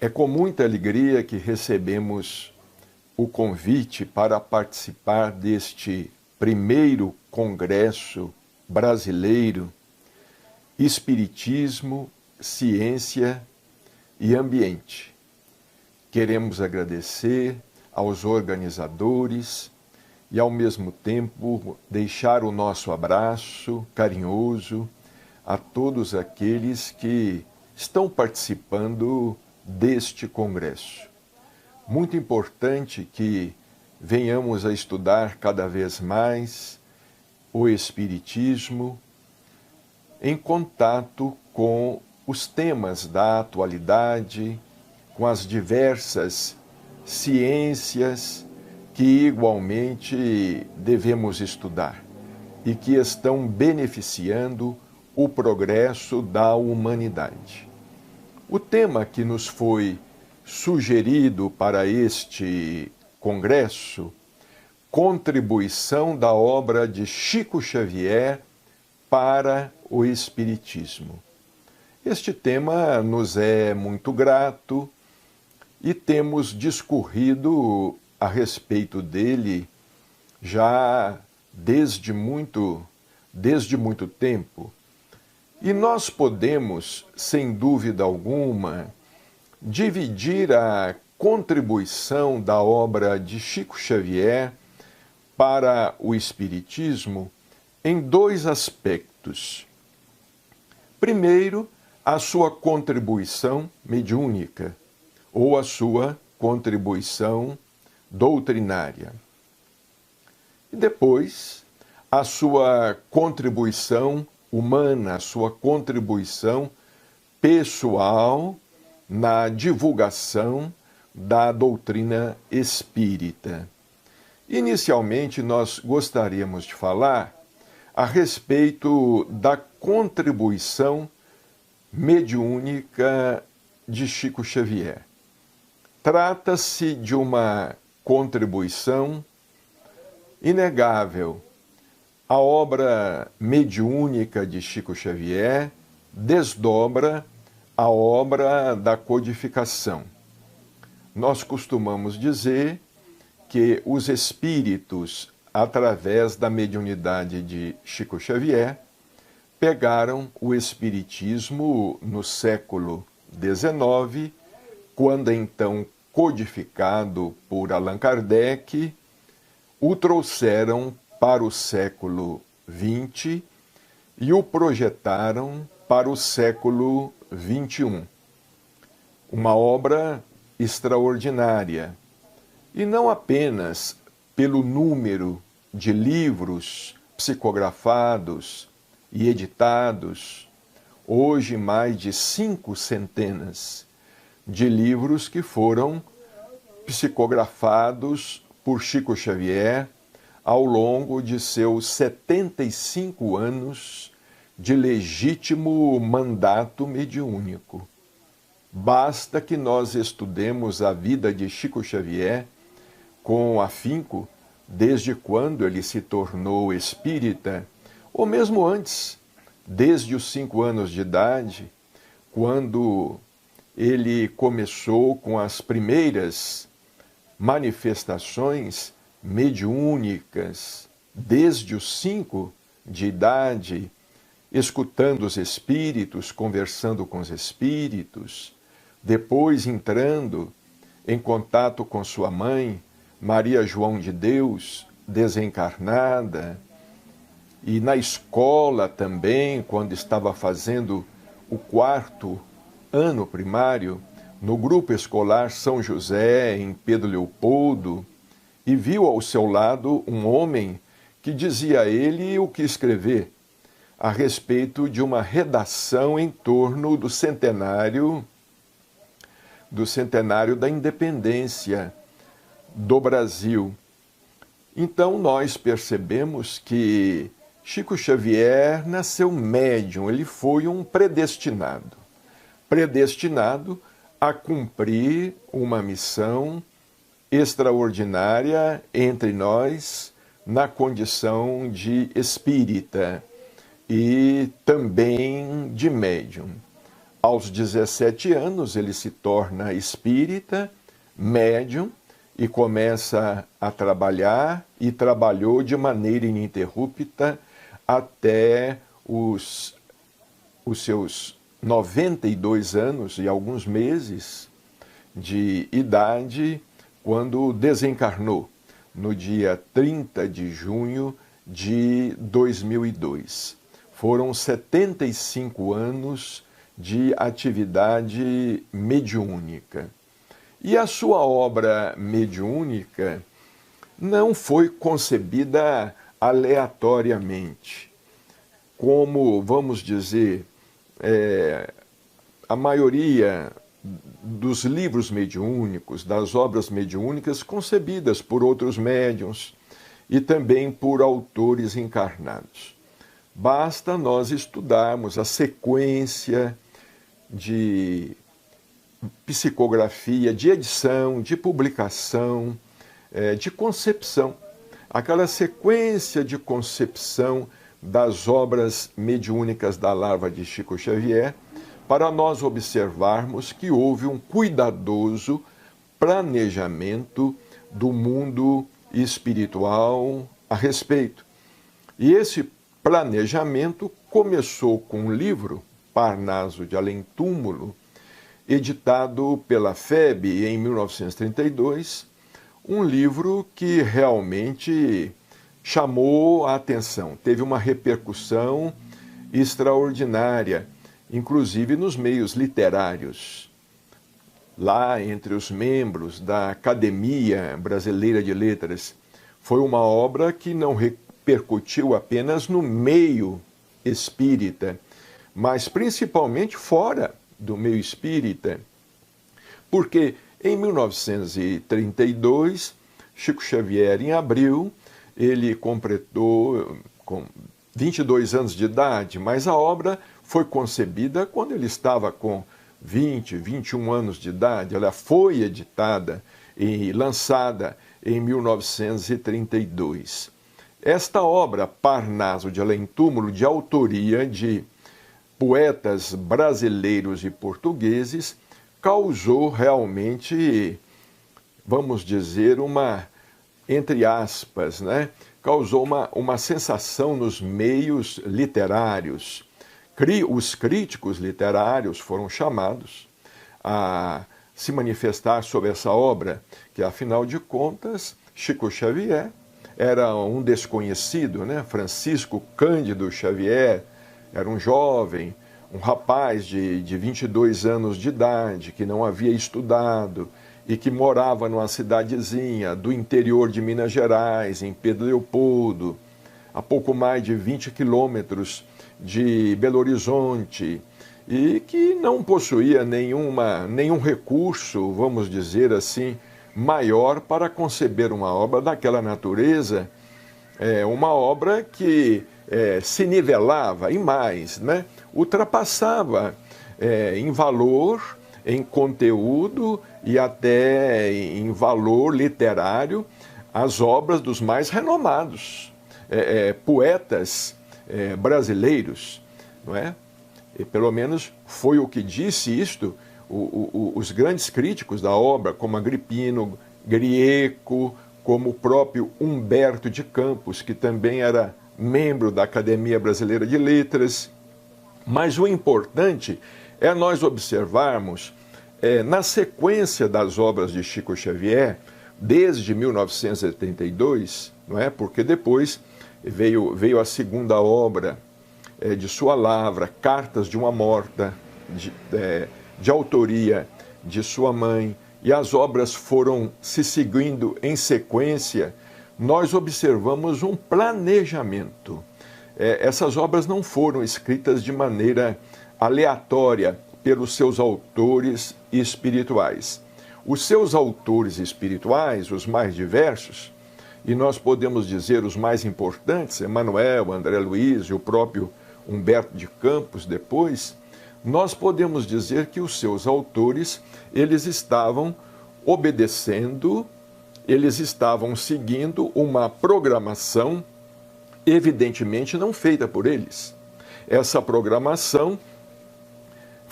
É com muita alegria que recebemos o convite para participar deste primeiro Congresso Brasileiro Espiritismo, Ciência e Ambiente. Queremos agradecer aos organizadores e, ao mesmo tempo, deixar o nosso abraço carinhoso a todos aqueles que estão participando deste congresso. Muito importante que venhamos a estudar cada vez mais o Espiritismo em contato com os temas da atualidade, com as diversas ciências que igualmente devemos estudar e que estão beneficiando o progresso da humanidade. O tema que nos foi sugerido para este congresso, contribuição da obra de Chico Xavier para o Espiritismo. Este tema nos é muito grato e temos discorrido a respeito dele já desde muito tempo. E nós podemos, sem dúvida alguma, dividir a contribuição da obra de Chico Xavier para o Espiritismo em dois aspectos. Primeiro, a sua contribuição mediúnica, ou a sua contribuição doutrinária. E depois, a sua contribuição humana, a sua contribuição pessoal na divulgação da doutrina espírita. Inicialmente, nós gostaríamos de falar a respeito da contribuição mediúnica de Chico Xavier. Trata-se de uma contribuição inegável. A obra mediúnica de Chico Xavier desdobra a obra da codificação. Nós costumamos dizer que os espíritos, através da mediunidade de Chico Xavier, pegaram o espiritismo no século XIX, quando então codificado por Allan Kardec, o trouxeram para o século XX e o projetaram para o século XXI. Uma obra extraordinária, e não apenas pelo número de livros psicografados e editados, hoje mais de 5 centenas de livros que foram psicografados por Chico Xavier ao longo de seus 75 anos de legítimo mandato mediúnico. Basta que nós estudemos a vida de Chico Xavier com afinco, desde quando ele se tornou espírita, ou mesmo antes, desde os 5 anos de idade, quando ele começou com as primeiras manifestações mediúnicas, desde os 5 de idade, escutando os espíritos, conversando com os espíritos, depois entrando em contato com sua mãe, Maria João de Deus, desencarnada, e na escola também, quando estava fazendo o 4º ano primário, no grupo escolar São José, em Pedro Leopoldo, e viu ao seu lado um homem que dizia a ele o que escrever a respeito de uma redação em torno do centenário da independência do Brasil. Então nós percebemos que Chico Xavier nasceu médium, ele foi um predestinado a cumprir uma missão extraordinária entre nós na condição de espírita e também de médium. Aos 17 anos, ele se torna espírita, médium, e começa a trabalhar, e trabalhou de maneira ininterrupta até os seus 92 anos e alguns meses de idade, quando desencarnou, no dia 30 de junho de 2002. Foram 75 anos de atividade mediúnica. E a sua obra mediúnica não foi concebida aleatoriamente, como, vamos dizer, a maioria dos livros mediúnicos, das obras mediúnicas concebidas por outros médiuns e também por autores encarnados. Basta nós estudarmos a sequência de psicografia, de edição, de publicação, de concepção. Aquela sequência de concepção das obras mediúnicas da larva de Chico Xavier, para nós observarmos que houve um cuidadoso planejamento do mundo espiritual a respeito. E esse planejamento começou com um livro, Parnaso de Além Túmulo, editado pela FEB em 1932, um livro que realmente chamou a atenção, teve uma repercussão extraordinária, inclusive nos meios literários. Lá entre os membros da Academia Brasileira de Letras, foi uma obra que não repercutiu apenas no meio espírita, mas principalmente fora do meio espírita, porque em 1932, Chico Xavier, em abril, ele completou com 22 anos de idade, mas a obra foi concebida quando ele estava com 20, 21 anos de idade. Ela foi editada e lançada em 1932. Esta obra, Parnaso de Além Túmulo, de autoria de poetas brasileiros e portugueses, causou realmente, vamos dizer, entre aspas, causou uma sensação nos meios literários. Os críticos literários foram chamados a se manifestar sobre essa obra, que afinal de contas, Chico Xavier era um desconhecido, Francisco Cândido Xavier era um jovem, um rapaz de 22 anos de idade, que não havia estudado e que morava numa cidadezinha do interior de Minas Gerais, em Pedro Leopoldo, a pouco mais de 20 quilômetros de Belo Horizonte, e que não possuía nenhum recurso, vamos dizer assim, maior para conceber uma obra daquela natureza, uma obra que se nivelava e mais, ultrapassava em valor, em conteúdo e até em valor literário as obras dos mais renomados poetas brasileiros, não é? E pelo menos foi o que disse isto os grandes críticos da obra, como Agripino, Grieco, como o próprio Humberto de Campos, que também era membro da Academia Brasileira de Letras. Mas o importante é nós observarmos, na sequência das obras de Chico Xavier, desde 1972, não é? Porque depois veio a segunda obra de sua lavra, Cartas de uma Morta, de autoria de sua mãe, e as obras foram se seguindo em sequência. Nós observamos um planejamento. Essas obras não foram escritas de maneira aleatória pelos seus autores espirituais. Os seus autores espirituais, os mais diversos, e nós podemos dizer os mais importantes, Emmanuel, André Luiz e o próprio Humberto de Campos depois, nós podemos dizer que os seus autores, eles estavam obedecendo, eles estavam seguindo uma programação evidentemente não feita por eles. Essa programação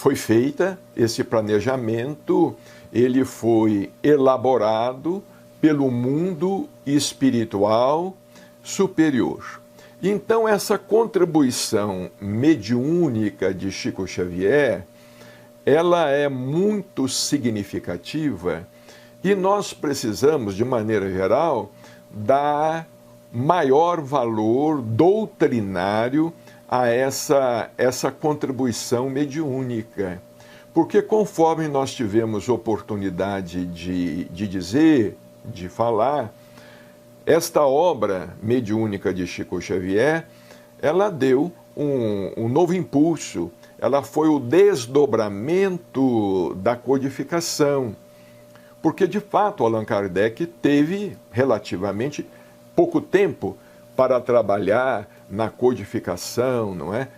foi feita, esse planejamento, ele foi elaborado pelo mundo espiritual superior. Então, essa contribuição mediúnica de Chico Xavier, ela é muito significativa e nós precisamos, de maneira geral, dar maior valor doutrinário a essa contribuição mediúnica. Porque conforme nós tivemos oportunidade de dizer, de falar, esta obra mediúnica de Chico Xavier, ela deu um novo impulso, ela foi o desdobramento da codificação. Porque, de fato, Allan Kardec teve relativamente pouco tempo para trabalhar na codificação, não é?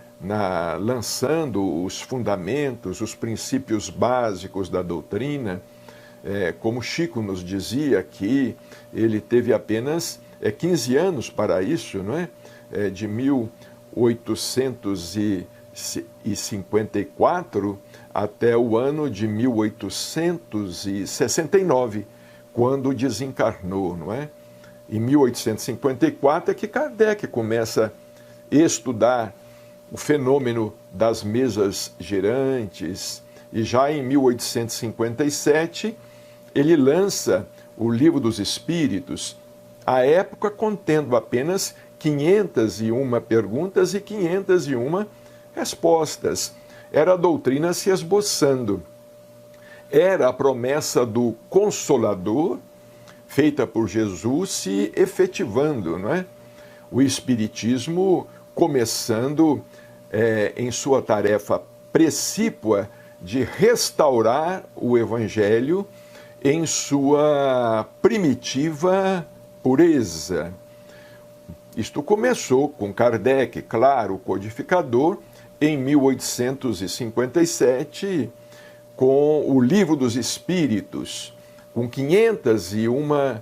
Lançando os fundamentos, os princípios básicos da doutrina. Como Chico nos dizia aqui, ele teve apenas 15 anos para isso, não é? De 1854 até o ano de 1869, quando desencarnou, não é? Em 1854 é que Kardec começa a estudar o fenômeno das mesas girantes, e já em 1857 ele lança o Livro dos Espíritos, à época contendo apenas 501 perguntas e 501 respostas. Era a doutrina se esboçando. Era a promessa do Consolador, feita por Jesus, se efetivando, não é? O Espiritismo começando em sua tarefa precípua de restaurar o Evangelho em sua primitiva pureza. Isto começou com Kardec, claro, o codificador, em 1857, com o Livro dos Espíritos, com 501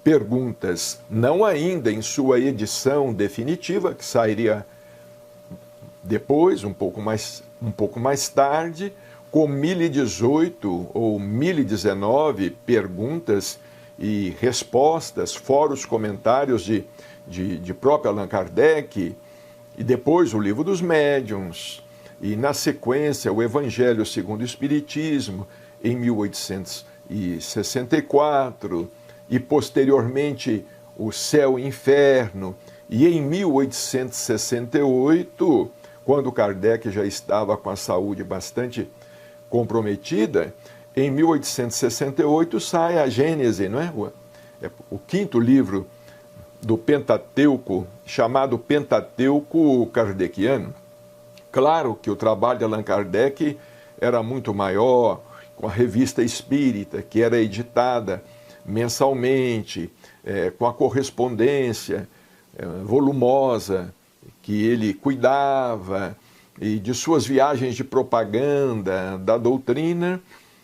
perguntas, não ainda em sua edição definitiva, que sairia depois, um pouco mais tarde, com 1018 ou 1019 perguntas e respostas, fora os comentários de próprio Allan Kardec, e depois o Livro dos Médiuns, e na sequência o Evangelho segundo o Espiritismo, em 1864, e posteriormente o Céu e Inferno, e em 1868, quando Kardec já estava com a saúde bastante comprometida, em 1868 sai a Gênese, não é? O quinto livro do Pentateuco, chamado Pentateuco Kardeciano. Claro que o trabalho de Allan Kardec era muito maior, com a Revista Espírita, que era editada mensalmente, com a correspondência volumosa que ele cuidava, e de suas viagens de propaganda da doutrina,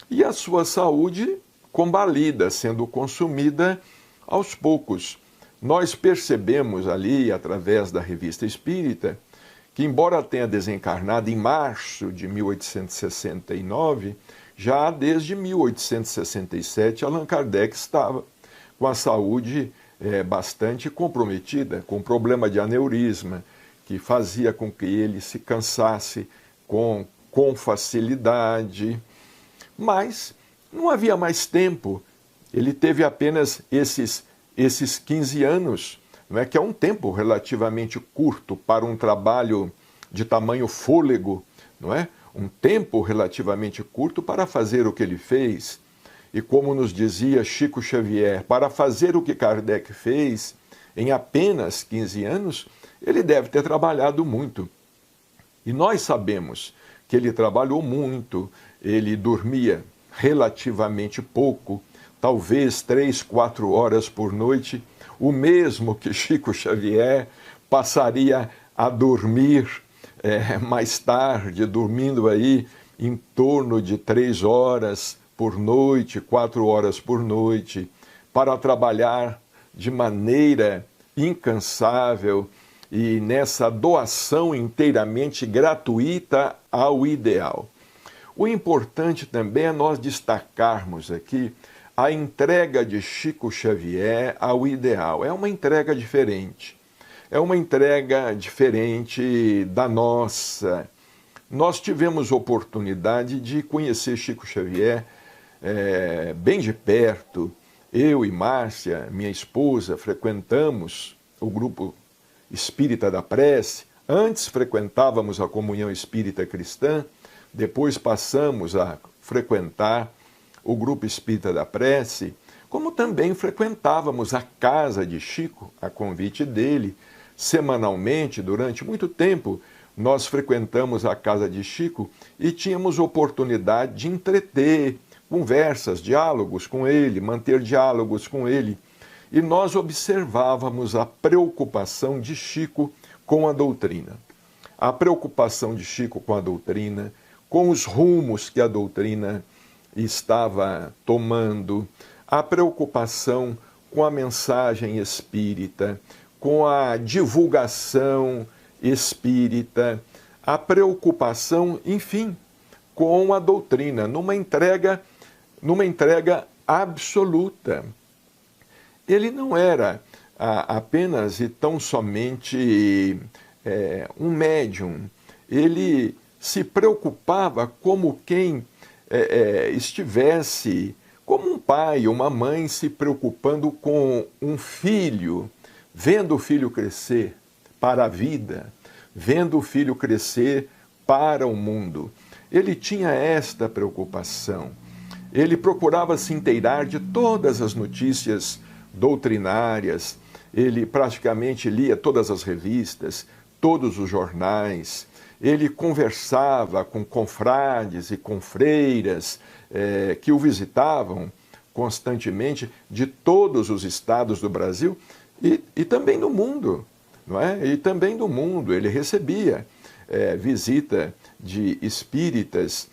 e a sua saúde combalida, sendo consumida aos poucos. Nós percebemos ali, através da Revista Espírita, que embora tenha desencarnado em março de 1869, já desde 1867 Allan Kardec estava com a saúde bastante comprometida, com problema de aneurisma, que fazia com que ele se cansasse com facilidade. Mas não havia mais tempo, ele teve apenas esses 15 anos, não é? Que é um tempo relativamente curto para um trabalho de tamanho fôlego, não é? Um tempo relativamente curto para fazer o que ele fez. E como nos dizia Chico Xavier, para fazer o que Kardec fez em apenas 15 anos, ele deve ter trabalhado muito. E nós sabemos que ele trabalhou muito, ele dormia relativamente pouco, talvez 3, 4 horas por noite, o mesmo que Chico Xavier passaria a dormir mais tarde, dormindo aí em torno de 3 horas por noite, 4 horas por noite, para trabalhar de maneira incansável e nessa doação inteiramente gratuita ao ideal. O importante também é nós destacarmos aqui a entrega de Chico Xavier ao ideal. É uma entrega diferente. É uma entrega diferente da nossa. Nós tivemos oportunidade de conhecer Chico Xavier bem de perto. Eu e Márcia, minha esposa, frequentamos o grupo Espírita da Prece. Antes frequentávamos a Comunhão Espírita Cristã, depois passamos a frequentar o grupo Espírita da Prece, como também frequentávamos a casa de Chico, a convite dele, semanalmente, durante muito tempo. Nós frequentamos a casa de Chico e tínhamos oportunidade de entreter conversas, diálogos com ele, manter diálogos com ele. E nós observávamos a preocupação de Chico com a doutrina. A preocupação de Chico com a doutrina, com os rumos que a doutrina estava tomando, a preocupação com a mensagem espírita, com a divulgação espírita, a preocupação, enfim, com a doutrina, numa entrega absoluta. Ele não era apenas e tão somente um médium. Ele se preocupava como quem estivesse, como um pai, uma mãe se preocupando com um filho, vendo o filho crescer para a vida, vendo o filho crescer para o mundo. Ele tinha esta preocupação. Ele procurava se inteirar de todas as notícias doutrinárias, ele praticamente lia todas as revistas, todos os jornais, ele conversava com confrades e com freiras que o visitavam constantemente de todos os estados do Brasil e também do mundo, não é? E também do mundo. Ele recebia visita de espíritas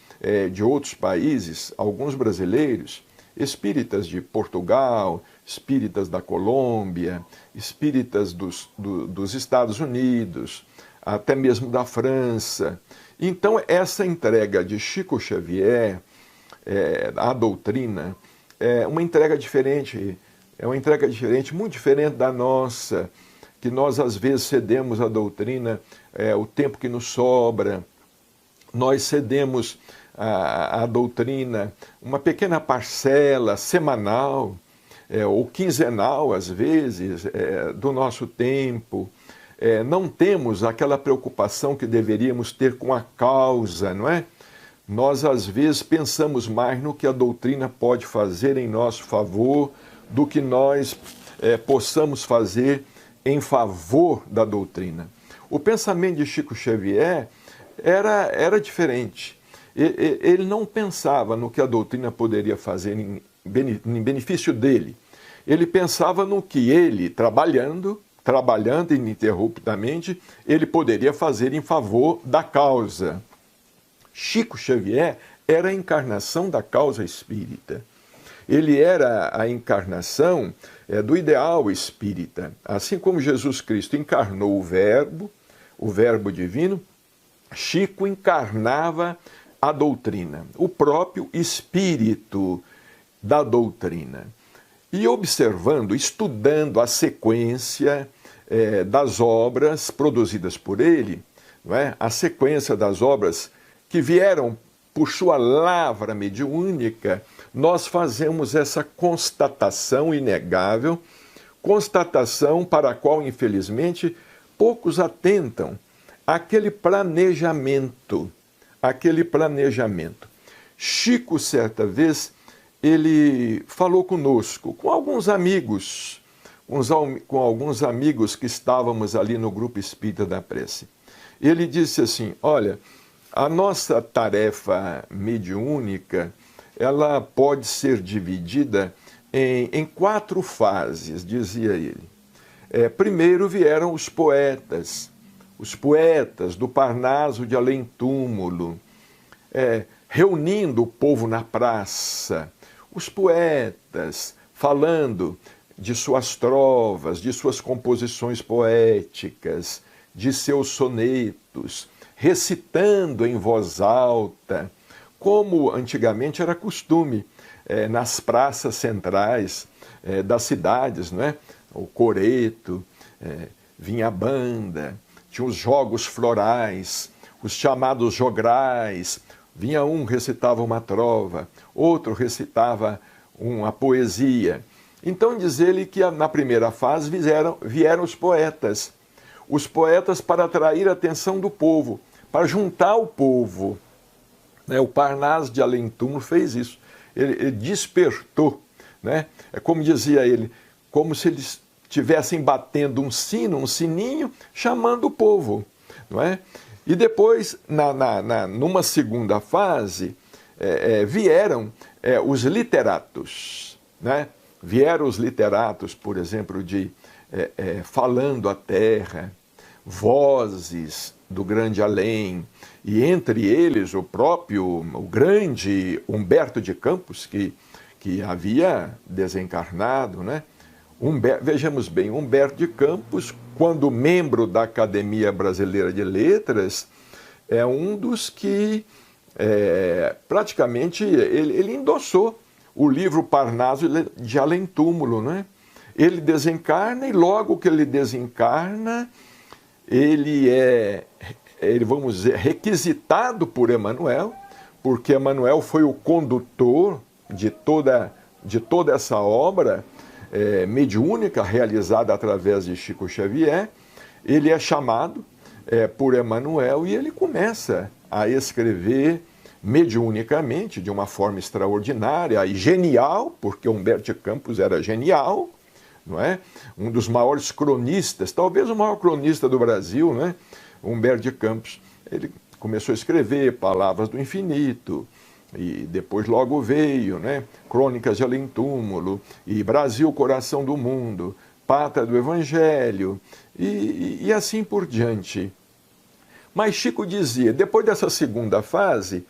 de outros países, alguns brasileiros, espíritas de Portugal, espíritas da Colômbia, espíritas dos Estados Unidos, até mesmo da França. Então, essa entrega de Chico Xavier à doutrina é uma entrega diferente, muito diferente da nossa, que nós às vezes cedemos à doutrina o tempo que nos sobra, nós cedemos à doutrina uma pequena parcela semanal ou quinzenal, às vezes, do nosso tempo. Não temos aquela preocupação que deveríamos ter com a causa, não é? Nós, às vezes, pensamos mais no que a doutrina pode fazer em nosso favor do que nós possamos fazer em favor da doutrina. O pensamento de Chico Xavier era diferente. Ele não pensava no que a doutrina poderia fazer em benefício dele. Ele pensava no que ele, trabalhando ininterruptamente, ele poderia fazer em favor da causa. Chico Xavier era a encarnação da causa espírita. Ele era a encarnação do ideal espírita. Assim como Jesus Cristo encarnou o Verbo divino, Chico encarnava a doutrina, o próprio espírito da doutrina. E observando, estudando a sequência das obras produzidas por ele, não é? A sequência das obras que vieram por sua lavra mediúnica, nós fazemos essa constatação inegável, constatação para a qual, infelizmente, poucos atentam, aquele planejamento. Chico, certa vez, ele falou conosco, com alguns amigos que estávamos ali no grupo Espírita da Prece. Ele disse assim: olha, a nossa tarefa mediúnica, ela pode ser dividida em 4 fases, dizia ele. Primeiro vieram os poetas do Parnaso de Além-Túmulo, reunindo o povo na praça, os poetas falando de suas trovas, de suas composições poéticas, de seus sonetos, recitando em voz alta, como antigamente era costume nas praças centrais das cidades, não é? O coreto, vinha a banda, tinha os jogos florais, os chamados jograis, vinha um, recitava uma trova, outro recitava uma poesia. Então diz ele que na primeira fase vieram os poetas para atrair a atenção do povo, para juntar o povo. O Parnaso de Além Túmulo fez isso, ele despertou, né? É como dizia ele, como se eles estivessem batendo um sininho, chamando o povo, não é? E depois, numa segunda fase, vieram os literatos, né? Vieram os literatos, por exemplo, Falando a Terra, Vozes do Grande Além, e entre eles o grande Humberto de Campos, que havia desencarnado, né? Vejamos bem, Humberto de Campos, quando membro da Academia Brasileira de Letras, é um dos que praticamente ele endossou o livro Parnaso de Além Túmulo, né? Ele desencarna e logo que ele desencarna, ele vamos dizer, requisitado por Emmanuel, porque Emmanuel foi o condutor de toda essa obra mediúnica realizada através de Chico Xavier. Ele é chamado por Emmanuel e ele começa a escrever mediunicamente, de uma forma extraordinária e genial, porque Humberto de Campos era genial, não é? Um dos maiores cronistas, talvez o maior cronista do Brasil, né? Humberto de Campos. Ele começou a escrever Palavras do Infinito, e depois logo veio, né? Crônicas de Além Túmulo, e Brasil, Coração do Mundo, Pátria do Evangelho, e assim por diante. Mas Chico dizia, depois dessa segunda fase,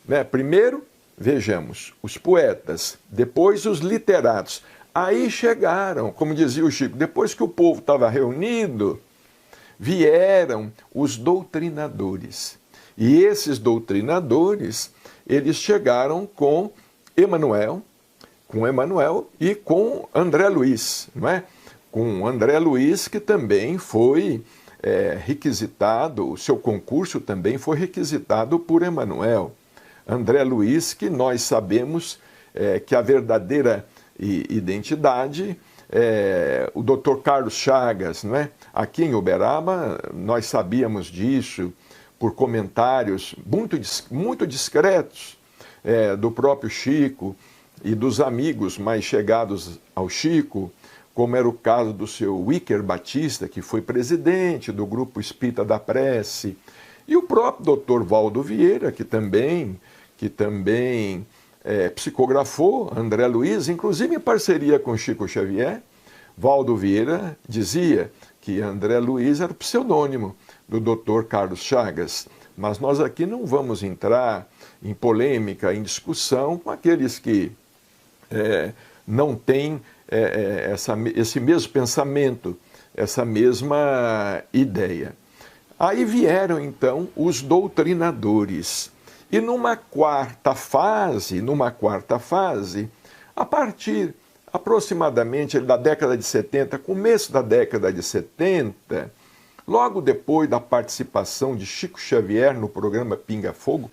né, primeiro, vejamos, os poetas, depois os literatos. Aí chegaram, como dizia o Chico, depois que o povo estava reunido, vieram os doutrinadores. E esses doutrinadores, eles chegaram com Emmanuel e com André Luiz, não é? Com André Luiz, que também foi requisitado, o seu concurso também foi requisitado por Emmanuel. André Luiz, que nós sabemos que a verdadeira identidade o Dr. Carlos Chagas, não é? Aqui em Uberaba, nós sabíamos disso por comentários muito discretos do próprio Chico e dos amigos mais chegados ao Chico, como era o caso do seu Wicker Batista, que foi presidente do Grupo Espírita da Prece, e o próprio Dr. Valdo Vieira, que também psicografou André Luiz, inclusive em parceria com Chico Xavier. Valdo Vieira dizia que André Luiz era o pseudônimo do Dr. Carlos Chagas. Mas nós aqui não vamos entrar em polêmica, em discussão com aqueles que não têm esse mesmo pensamento, essa mesma ideia. Aí vieram, então, os doutrinadores. E numa quarta fase, a partir aproximadamente da década de 70, começo da década de 70, logo depois da participação de Chico Xavier no programa Pinga Fogo,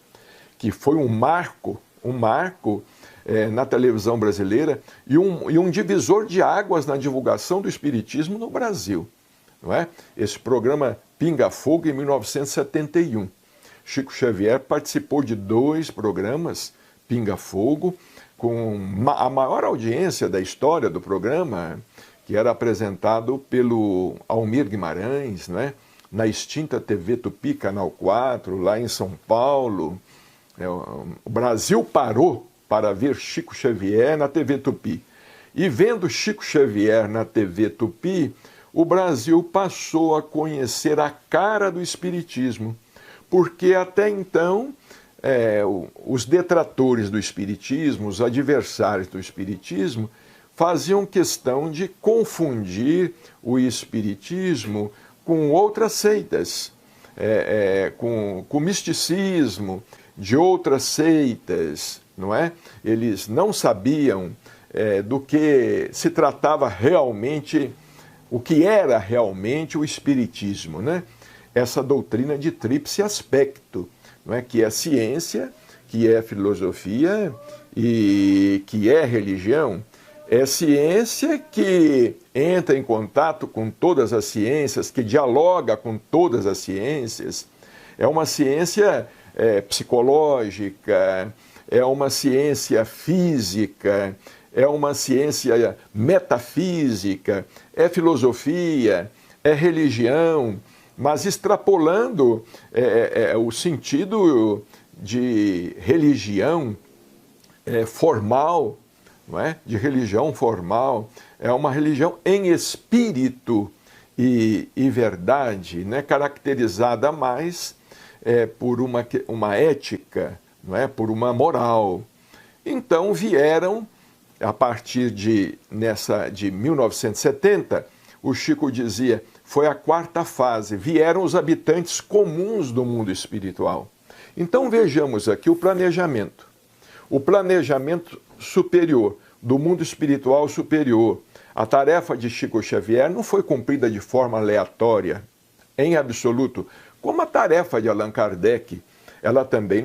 que foi um marco na televisão brasileira e um divisor de águas na divulgação do Espiritismo no Brasil, não é? Esse programa Pinga Fogo em 1971. Chico Xavier participou de 2 programas, Pinga Fogo, com a maior audiência da história do programa, que era apresentado pelo Almir Guimarães, né? Na extinta TV Tupi, Canal 4, lá em São Paulo. O Brasil parou para ver Chico Xavier na TV Tupi. E vendo Chico Xavier na TV Tupi, o Brasil passou a conhecer a cara do Espiritismo, porque até então os detratores do Espiritismo, os adversários do Espiritismo, faziam questão de confundir o Espiritismo com outras seitas, com misticismo, de outras seitas, não é? Eles não sabiam do que se tratava realmente, o que era realmente o Espiritismo, né? Essa doutrina de tríplice aspecto, não é? Que é ciência, que é filosofia e que é religião. É ciência que entra em contato com todas as ciências, que dialoga com todas as ciências. É uma ciência psicológica, é uma ciência física, é uma ciência metafísica, é filosofia, é religião, mas extrapolando o sentido de religião formal, não é? De religião formal, é uma religião em espírito e verdade, né? Caracterizada mais por uma ética, não é? Por uma moral. Então vieram, a partir de 1970, o Chico dizia, foi a quarta fase, vieram os habitantes comuns do mundo espiritual. Então vejamos aqui o planejamento superior, do mundo espiritual superior. A tarefa de Chico Xavier não foi cumprida de forma aleatória, em absoluto, como a tarefa de Allan Kardec. Ela também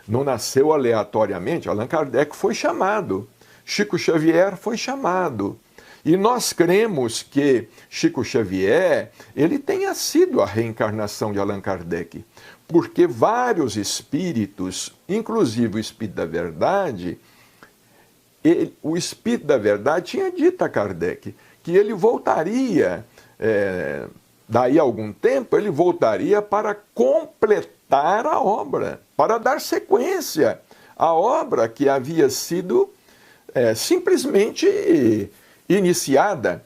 não nasceu aleatoriamente. Allan Kardec foi chamado, Chico Xavier foi chamado. E nós cremos que Chico Xavier, ele tenha sido a reencarnação de Allan Kardec, porque vários espíritos, inclusive o Espírito da Verdade, o Espírito da Verdade tinha dito a Kardec que ele voltaria, daí a algum tempo, ele voltaria para completar a obra, para dar sequência à obra que havia sido simplesmente iniciada.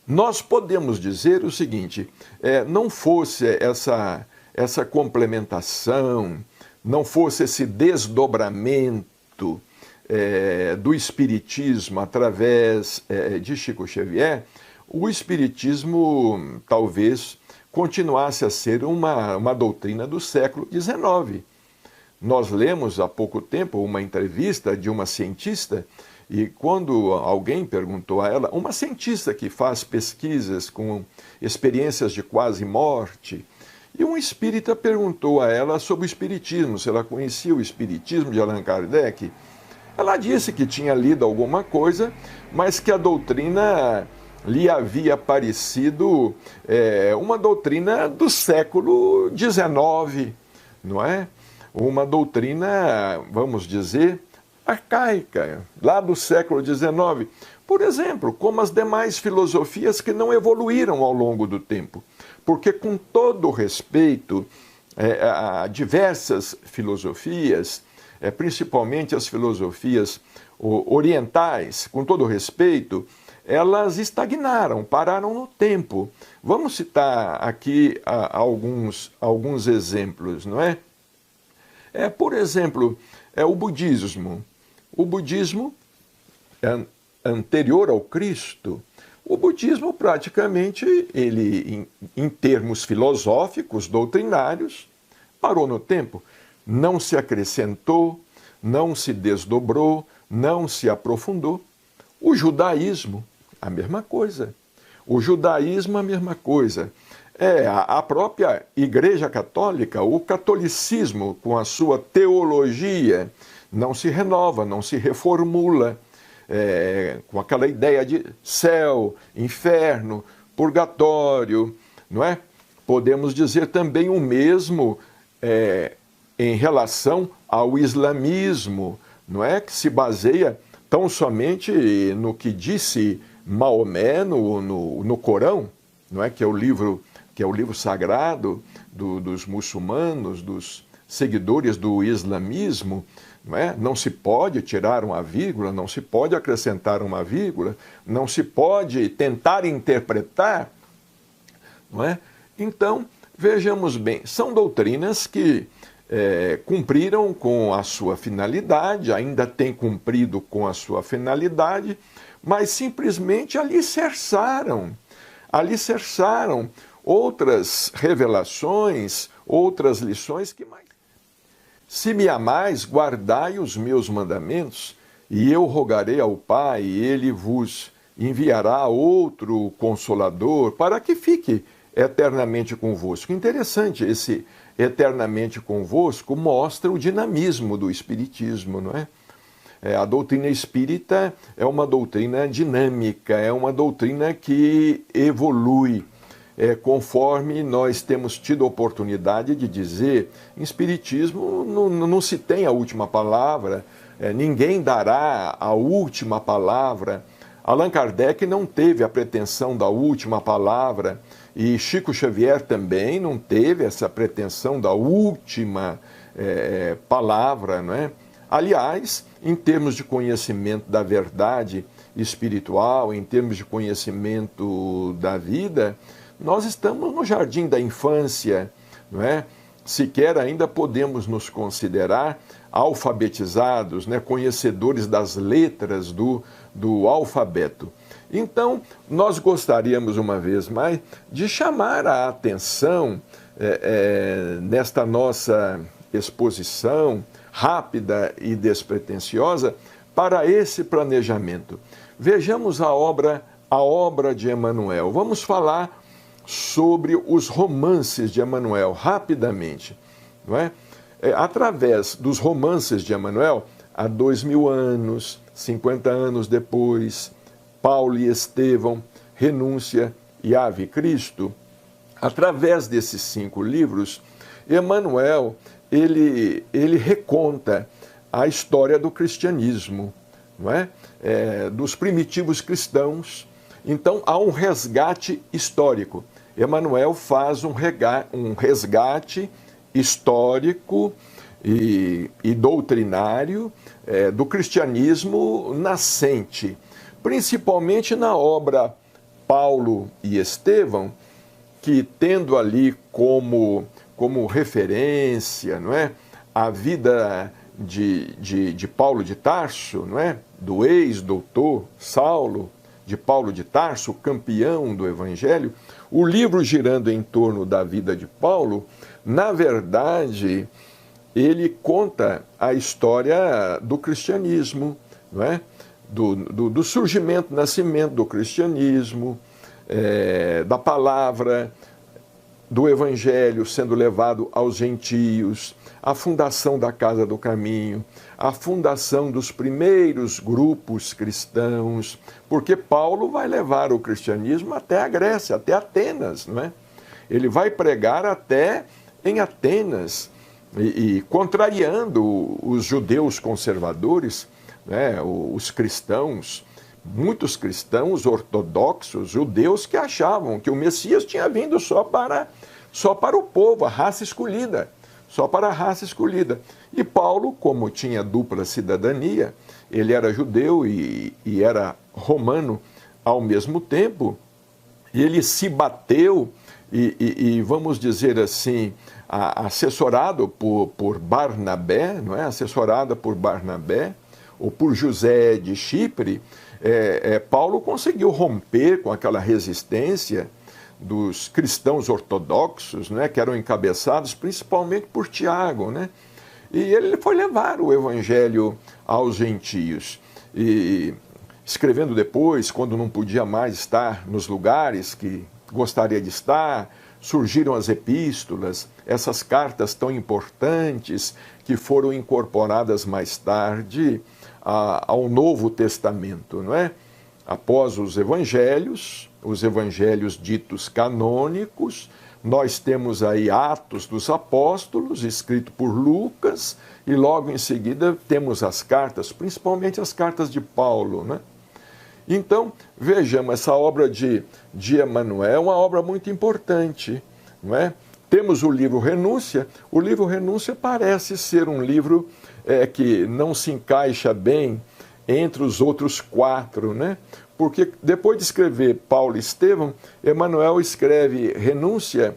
Nós podemos dizer o seguinte, não fosse essa complementação, não fosse esse desdobramento do Espiritismo através de Chico Xavier, o Espiritismo talvez continuasse a ser uma doutrina do século XIX. Nós lemos há pouco tempo uma entrevista de uma cientista, e quando alguém perguntou a ela, uma cientista que faz pesquisas com experiências de quase morte, e um espírita perguntou a ela sobre o Espiritismo, se ela conhecia o Espiritismo de Allan Kardec. Ela disse que tinha lido alguma coisa, mas que a doutrina lhe havia parecido uma doutrina do século XIX, não é? Uma doutrina, vamos dizer, arcaica, lá do século XIX. Por exemplo, como as demais filosofias que não evoluíram ao longo do tempo. Porque, com todo respeito a diversas filosofias, principalmente as filosofias orientais, com todo respeito, elas estagnaram, pararam no tempo. Vamos citar aqui alguns exemplos, não é? Por exemplo, o budismo. O budismo é anterior ao Cristo. O budismo, praticamente, ele, em termos filosóficos, doutrinários, parou no tempo. Não se acrescentou, não se desdobrou, não se aprofundou. O judaísmo, a mesma coisa. O judaísmo, a mesma coisa. A própria Igreja Católica, o catolicismo, com a sua teologia, não se renova, não se reformula, com aquela ideia de céu, inferno, purgatório, não é? Podemos dizer também o mesmo em relação ao islamismo, não é? Que se baseia tão somente no que disse Maomé no Corão, não é? Que é o livro sagrado dos muçulmanos, dos seguidores do islamismo. Não é? Não se pode tirar uma vírgula, não se pode acrescentar uma vírgula, não se pode tentar interpretar, não é? Então, vejamos bem, são doutrinas que cumpriram com a sua finalidade, ainda têm cumprido com a sua finalidade, mas simplesmente alicerçaram outras revelações, outras lições que mais Se me amais, guardai os meus mandamentos, e eu rogarei ao Pai, e ele vos enviará outro Consolador, para que fique eternamente convosco. Interessante, esse eternamente convosco mostra o dinamismo do Espiritismo, não é? A doutrina espírita é uma doutrina dinâmica, é uma doutrina que evolui, conforme nós temos tido a oportunidade de dizer. Em Espiritismo não se tem a última palavra, ninguém dará a última palavra. Allan Kardec não teve a pretensão da última palavra, e Chico Xavier também não teve essa pretensão da última palavra, não é? Aliás, em termos de conhecimento da verdade espiritual, em termos de conhecimento da vida, nós estamos no jardim da infância, não é? Sequer ainda podemos nos considerar alfabetizados, né? Conhecedores das letras do alfabeto. Então, nós gostaríamos, uma vez mais, de chamar a atenção nesta nossa exposição rápida e despretensiosa para esse planejamento. Vejamos a obra de Emmanuel. Vamos falar sobre os romances de Emmanuel, rapidamente, não é? Através dos romances de Emmanuel, há 2000 anos, 50 anos depois, Paulo e Estevão, Renúncia e Ave Cristo, através desses 5 livros, Emmanuel, ele reconta a história do cristianismo, não é? Dos primitivos cristãos. Então, há um resgate histórico. Emmanuel faz um resgate histórico e doutrinário do cristianismo nascente, principalmente na obra Paulo e Estevão, que, tendo ali como referência, não é, a vida de Paulo de Tarso, não é, do ex-doutor Saulo, de Paulo de Tarso, campeão do Evangelho, o livro girando em torno da vida de Paulo, na verdade, ele conta a história do cristianismo, não é? Do surgimento, nascimento do cristianismo, da palavra, do Evangelho sendo levado aos gentios, a fundação da Casa do Caminho, a fundação dos primeiros grupos cristãos, porque Paulo vai levar o cristianismo até a Grécia, até Atenas, não é? Ele vai pregar até em Atenas, e contrariando os judeus conservadores, né, os cristãos, muitos cristãos ortodoxos, judeus, que achavam que o Messias tinha vindo só para o povo, a raça escolhida, só para a raça escolhida. E Paulo, como tinha dupla cidadania, ele era judeu e era romano ao mesmo tempo, ele se bateu e vamos dizer assim, assessorado por Barnabé, não é? Assessorada por Barnabé, ou por José de Chipre, Paulo conseguiu romper com aquela resistência dos cristãos ortodoxos, né, que eram encabeçados principalmente por Tiago, né? E ele foi levar o evangelho aos gentios. E escrevendo depois, quando não podia mais estar nos lugares que gostaria de estar, surgiram as epístolas, essas cartas tão importantes que foram incorporadas mais tarde ao Novo Testamento, não é? Após os evangelhos ditos canônicos, nós temos aí Atos dos Apóstolos, escrito por Lucas, e logo em seguida temos as cartas, principalmente as cartas de Paulo, né? Então, vejamos, essa obra de Emmanuel é uma obra muito importante, não é? Temos o livro Renúncia. O livro Renúncia parece ser um livro que não se encaixa bem entre os outros 4, né? Porque depois de escrever Paulo e Estevão, Emmanuel escreve Renúncia,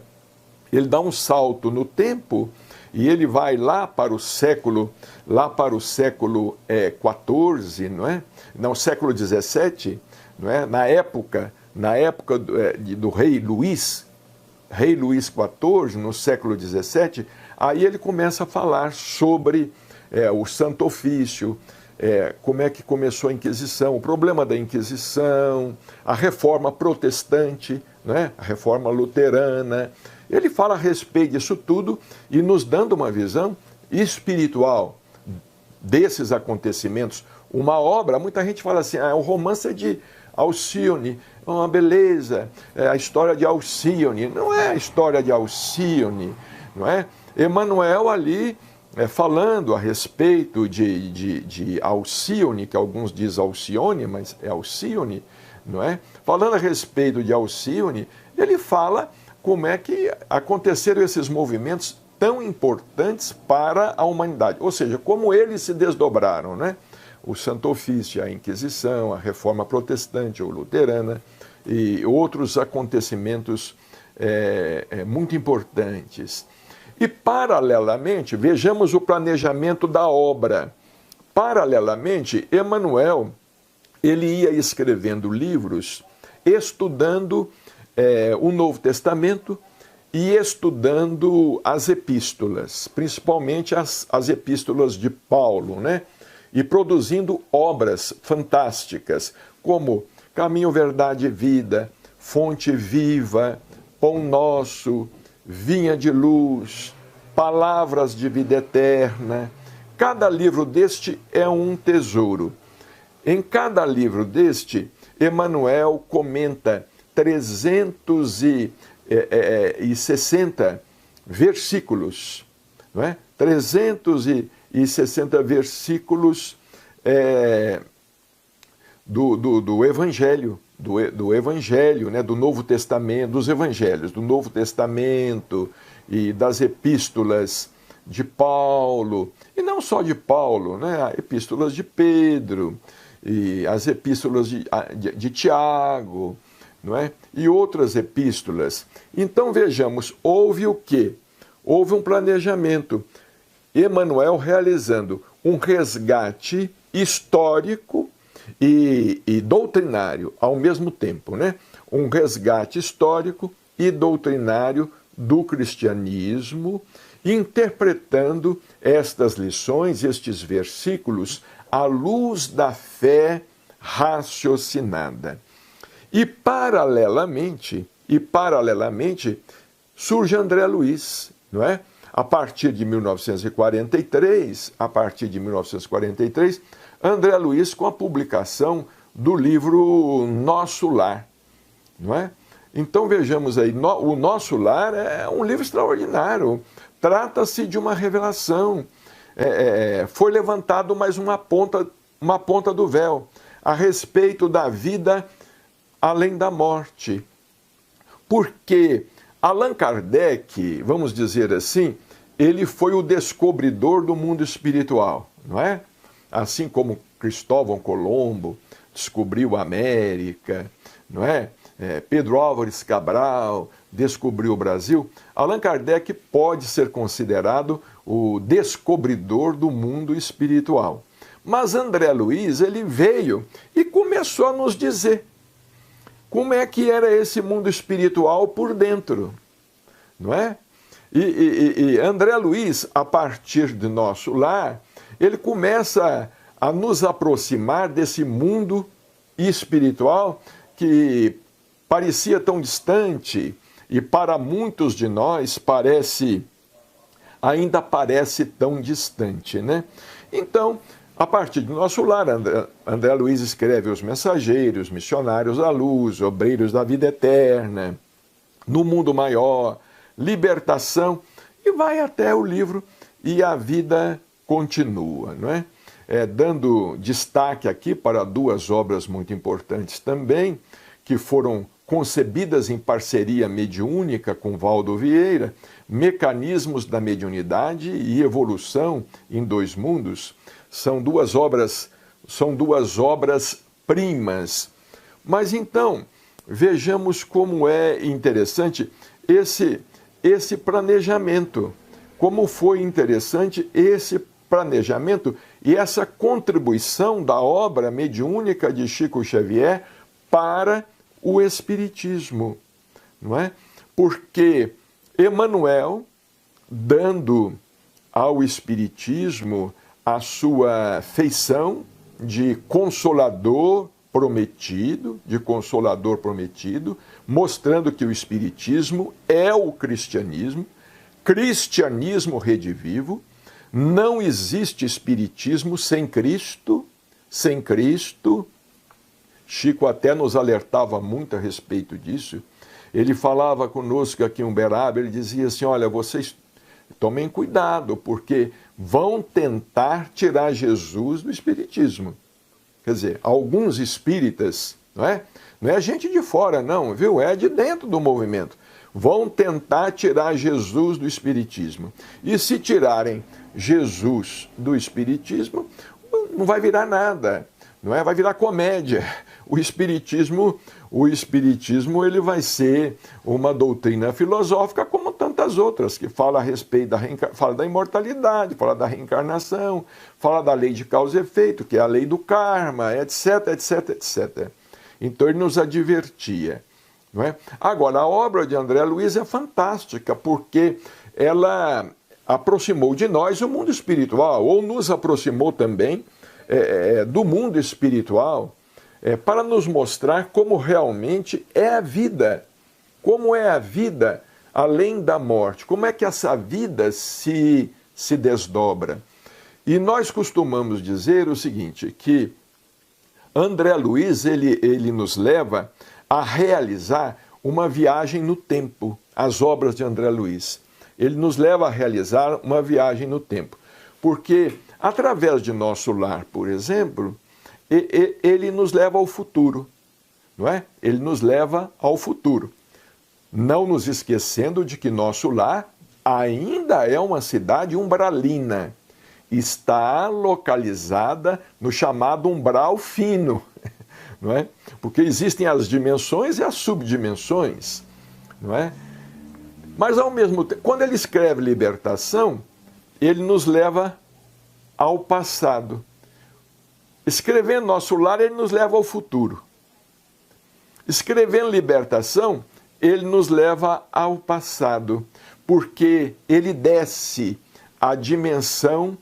ele dá um salto no tempo e ele vai lá para o século XIV, não é? Não, século XVII, não é? Na época do rei Luís XIV, no século XVII, Aí ele começa a falar sobre o Santo Ofício, como é que começou a Inquisição, o problema da Inquisição, a reforma protestante, né? A reforma luterana. Ele fala a respeito disso tudo e nos dando uma visão espiritual desses acontecimentos. Uma obra, muita gente fala assim, o romance é de Alcione, é uma beleza, é a história de Alcione. Não é a história de Alcione, não é? Emmanuel ali falando a respeito de Alcione, que alguns dizem Alcione, mas é Alcione, não é? Falando a respeito de Alcione, ele fala como é que aconteceram esses movimentos tão importantes para a humanidade, ou seja, como eles se desdobraram, né? O Santo Ofício, a Inquisição, a Reforma Protestante ou Luterana e outros acontecimentos muito importantes. E, paralelamente, vejamos o planejamento da obra. Paralelamente, Emmanuel, ele ia escrevendo livros, estudando o Novo Testamento e estudando as epístolas, principalmente as epístolas de Paulo, né? E produzindo obras fantásticas, como Caminho, Verdade e Vida, Fonte Viva, Pão Nosso, Vinha de Luz, Palavras de Vida Eterna. Cada livro deste é um tesouro. Em cada livro deste, Emmanuel comenta 360 versículos, não é? 360 versículos do Evangelho, do Evangelho, né, do Novo Testamento, dos Evangelhos, do Novo Testamento e das epístolas de Paulo, e não só de Paulo, né, epístolas de Pedro, e as epístolas de Tiago, não é? E outras epístolas. Então vejamos, houve o quê? Houve um planejamento. Emmanuel realizando um resgate histórico e doutrinário ao mesmo tempo, né? Um resgate histórico e doutrinário do cristianismo, interpretando estas lições, estes versículos, à luz da fé raciocinada. E paralelamente, surge André Luiz, não é? A partir de 1943, André Luiz com a publicação do livro Nosso Lar, não é? Então vejamos aí, o Nosso Lar é um livro extraordinário, trata-se de uma revelação, foi levantado mais uma ponta do véu a respeito da vida além da morte, porque Allan Kardec, vamos dizer assim, ele foi o descobridor do mundo espiritual, não é? Assim como Cristóvão Colombo descobriu a América, não é? Pedro Álvares Cabral descobriu o Brasil, Allan Kardec pode ser considerado o descobridor do mundo espiritual. Mas André Luiz, ele veio e começou a nos dizer como é que era esse mundo espiritual por dentro, não é? E André Luiz, a partir de Nosso Lar, ele começa a nos aproximar desse mundo espiritual que parecia tão distante e para muitos de nós ainda parece tão distante, né? Então, a partir de Nosso Lar, André Luiz escreve Os Mensageiros, Missionários da Luz, Obreiros da Vida Eterna, No Mundo Maior, Libertação, e vai até o livro E a Vida Continua, não é? Dando destaque aqui para duas obras muito importantes também, que foram concebidas em parceria mediúnica com Valdo Vieira, Mecanismos da Mediunidade e Evolução em Dois Mundos. São duas obras primas. Mas então, vejamos como é interessante esse planejamento, como foi interessante esse planejamento e essa contribuição da obra mediúnica de Chico Xavier para o Espiritismo, não é? Porque Emmanuel dando ao Espiritismo a sua feição de consolador prometido, mostrando que o Espiritismo é o cristianismo redivivo. Não existe Espiritismo sem Cristo, Chico até nos alertava muito a respeito disso. Ele falava conosco aqui em Uberaba, ele dizia assim, olha, vocês tomem cuidado, porque vão tentar tirar Jesus do Espiritismo. Quer dizer, alguns espíritas, não é gente de fora não, viu? É de dentro do movimento. Vão tentar tirar Jesus do Espiritismo. E se tirarem Jesus do Espiritismo, não vai virar nada, não é? Vai virar comédia. O Espiritismo ele vai ser uma doutrina filosófica como tantas outras, que fala a respeito fala da imortalidade, fala da reencarnação, fala da lei de causa e efeito, que é a lei do karma, etc, etc, etc. Então ele nos advertia. Não é? Agora, a obra de André Luiz é fantástica, porque ela aproximou de nós o mundo espiritual, ou nos aproximou também do mundo espiritual, para nos mostrar como realmente é a vida, como é a vida além da morte, como é que essa vida se desdobra. E nós costumamos dizer o seguinte, que André Luiz ele nos leva a realizar uma viagem no tempo, as obras de André Luiz. Ele nos leva a realizar uma viagem no tempo, porque através de Nosso Lar, por exemplo, ele nos leva ao futuro, não é? Ele nos leva ao futuro, não nos esquecendo de que Nosso Lar ainda é uma cidade umbralina, está localizada no chamado umbral fino, não é? Porque existem as dimensões e as subdimensões, não é? Mas ao mesmo tempo, quando ele escreve Libertação, ele nos leva ao passado. Escrevendo Nosso Lar, ele nos leva ao futuro. Escrevendo Libertação, ele nos leva ao passado, porque ele desce a dimensão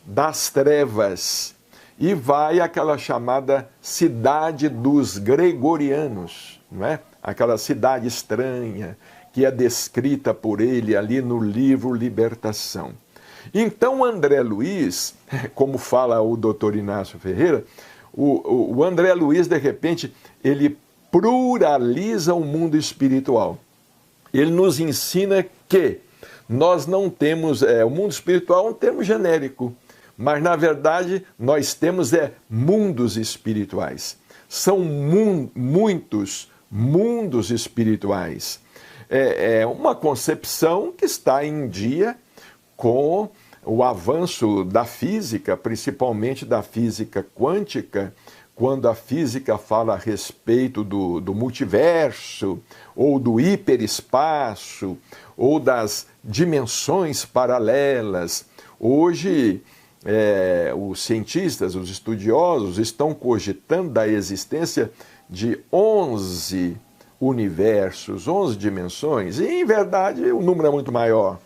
das trevas e vai àquela chamada cidade dos gregorianos, não é? Aquela cidade estranha que é descrita por ele ali no livro Libertação. Então André Luiz, como fala o doutor Inácio Ferreira, o André Luiz, de repente, ele pluraliza o mundo espiritual. Ele nos ensina que nós não temos, o mundo espiritual é um termo genérico, mas na verdade nós temos mundos espirituais. São muitos mundos espirituais. É uma concepção que está em dia com o avanço da física, principalmente da física quântica, quando a física fala a respeito do multiverso, ou do hiperespaço, ou das dimensões paralelas. Hoje, os cientistas, os estudiosos, estão cogitando da existência de 11 universos, 11 dimensões, e em verdade o número é muito maior,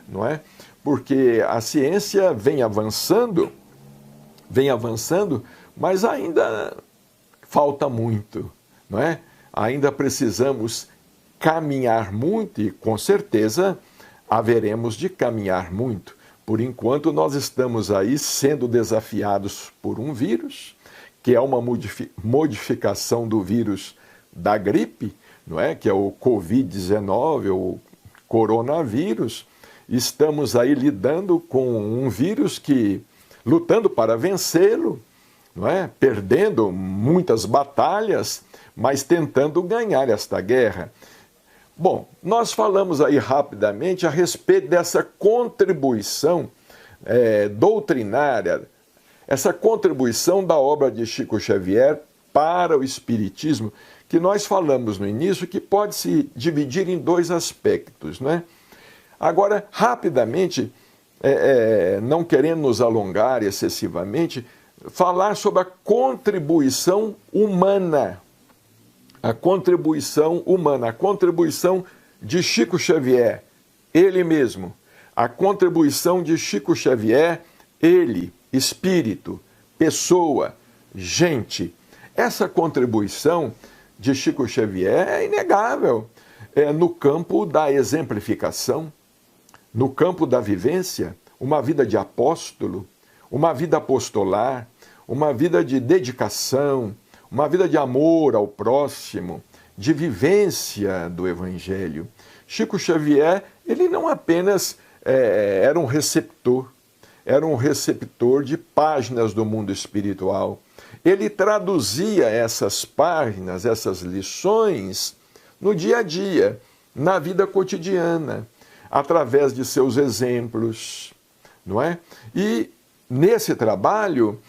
não é? Porque a ciência vem avançando, mas ainda falta muito, não é? Ainda precisamos caminhar muito e, com certeza, haveremos de caminhar muito. Por enquanto, nós estamos aí sendo desafiados por um vírus, que é uma modificação do vírus da gripe, não é? Que é o Covid-19, o coronavírus. Estamos aí lidando com um vírus lutando para vencê-lo, não é? Perdendo muitas batalhas, mas tentando ganhar esta guerra. Bom, nós falamos aí rapidamente a respeito dessa contribuição doutrinária, essa contribuição da obra de Chico Xavier para o Espiritismo, que nós falamos no início, que pode se dividir em dois aspectos, não é? Agora, rapidamente, não querendo nos alongar excessivamente, falar sobre a contribuição humana. A contribuição humana, a contribuição de Chico Xavier, ele mesmo, A contribuição de Chico Xavier, ele, espírito, pessoa, gente. Essa contribuição de Chico Xavier é inegável. No campo da exemplificação, no campo da vivência, uma vida de apóstolo, uma vida apostolar, uma vida de dedicação, uma vida de amor ao próximo, de vivência do Evangelho. Chico Xavier, ele não apenas era um receptor de páginas do mundo espiritual. Ele traduzia essas páginas, essas lições, no dia a dia, na vida cotidiana, através de seus exemplos, não é? E nesse trabalho,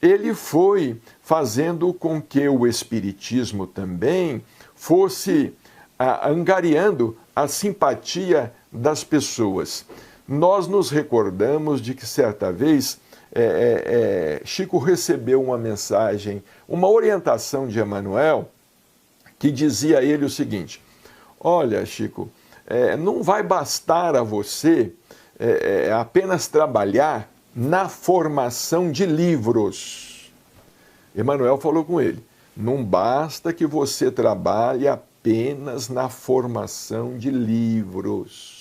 ele foi fazendo com que o Espiritismo também fosse angariando a simpatia das pessoas. Nós nos recordamos de que certa vez Chico recebeu uma mensagem, uma orientação de Emmanuel, que dizia a ele o seguinte: olha, Chico, não vai bastar a você apenas trabalhar na formação de livros. Emmanuel falou com ele: não basta que você trabalhe apenas na formação de livros.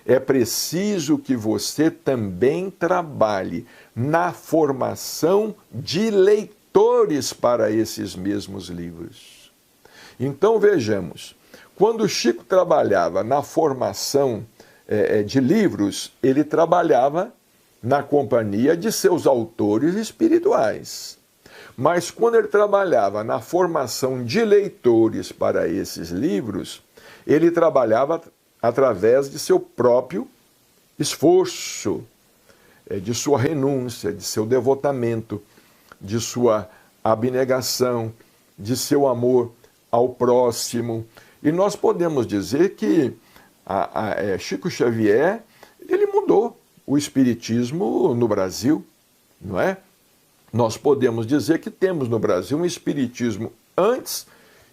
É preciso que você também trabalhe na formação de leitores para esses mesmos livros. Então vejamos, quando Chico trabalhava na formação de livros, ele trabalhava na companhia de seus autores espirituais. Mas quando ele trabalhava na formação de leitores para esses livros, ele trabalhava através de seu próprio esforço, de sua renúncia, de seu devotamento, de sua abnegação, de seu amor ao próximo. E nós podemos dizer que Chico Xavier, ele mudou o espiritismo no Brasil, não é? Nós podemos dizer que temos no Brasil um espiritismo antes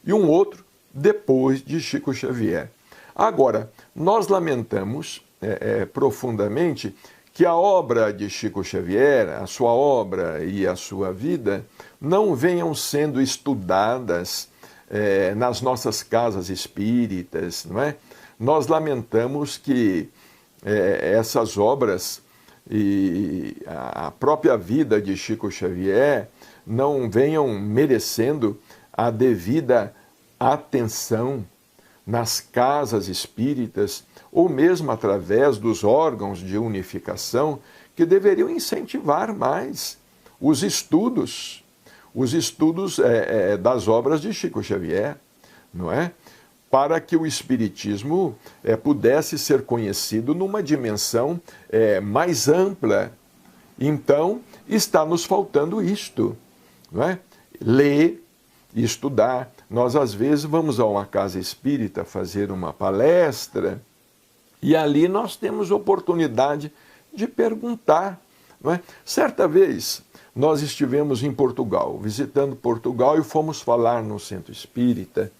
e um outro depois de Chico Xavier. Agora, nós lamentamos profundamente que a obra de Chico Xavier, a sua obra e a sua vida, não venham sendo estudadas nas nossas casas espíritas, não é? Nós lamentamos que essas obras e a própria vida de Chico Xavier não venham merecendo a devida atenção nas casas espíritas ou mesmo através dos órgãos de unificação que deveriam incentivar mais os estudos das obras de Chico Xavier, não é? Para que o Espiritismo pudesse ser conhecido numa dimensão mais ampla. Então, está nos faltando isto, não é? Ler, estudar. Nós, às vezes, vamos a uma casa espírita fazer uma palestra e ali nós temos oportunidade de perguntar, não é? Certa vez, nós estivemos em Portugal, visitando Portugal e fomos falar no centro espírita.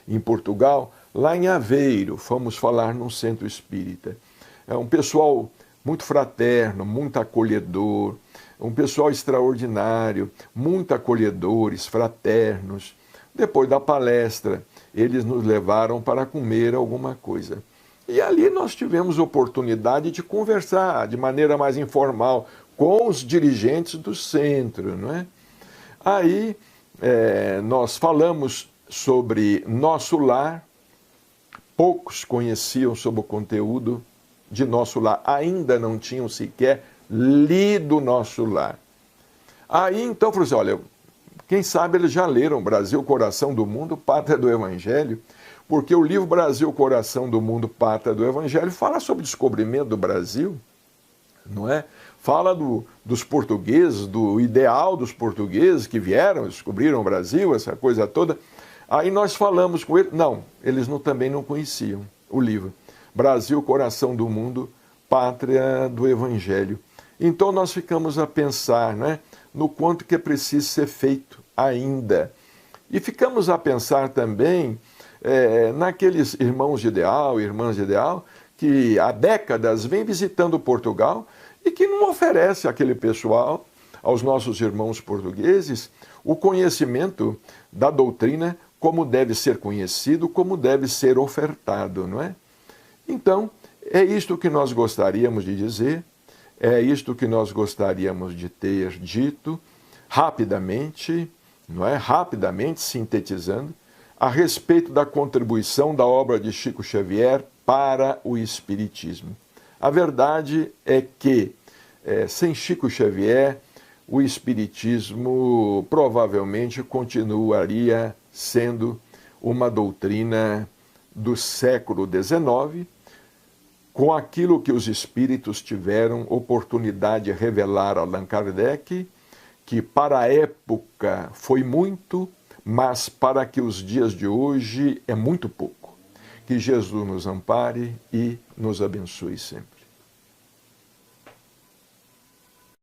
Em Portugal, lá em Aveiro, fomos falar num centro espírita. É um pessoal muito fraterno, muito acolhedor, um pessoal extraordinário, muito acolhedores, fraternos. Depois da palestra, eles nos levaram para comer alguma coisa. E ali nós tivemos oportunidade de conversar de maneira mais informal com os dirigentes do centro, não é? Aí nós falamos sobre Nosso Lar. Poucos conheciam sobre o conteúdo de Nosso Lar, ainda não tinham sequer lido Nosso Lar. Aí então falou assim: olha, quem sabe eles já leram Brasil, Coração do Mundo, Pátria do Evangelho, porque o livro Brasil, Coração do Mundo, Pátria do Evangelho fala sobre o descobrimento do Brasil, não é? Fala dos portugueses, do ideal dos portugueses que vieram, descobriram o Brasil, essa coisa toda. Aí nós falamos com eles, eles também não conheciam o livro Brasil, Coração do Mundo, Pátria do Evangelho. Então nós ficamos a pensar, né, no quanto que é preciso ser feito ainda. E ficamos a pensar também naqueles irmãos de ideal, irmãs de ideal, que há décadas vem visitando Portugal e que não oferece àquele pessoal, aos nossos irmãos portugueses, o conhecimento da doutrina, como deve ser conhecido, como deve ser ofertado, não é? Então, é isto que nós gostaríamos de dizer, é isto que nós gostaríamos de ter dito, rapidamente, não é? Rapidamente, sintetizando, a respeito da contribuição da obra de Chico Xavier para o Espiritismo. A verdade é que, sem Chico Xavier, o Espiritismo provavelmente continuaria sendo uma doutrina do século XIX, com aquilo que os espíritos tiveram oportunidade de revelar a Allan Kardec, que para a época foi muito, mas para que os dias de hoje é muito pouco. Que Jesus nos ampare e nos abençoe sempre.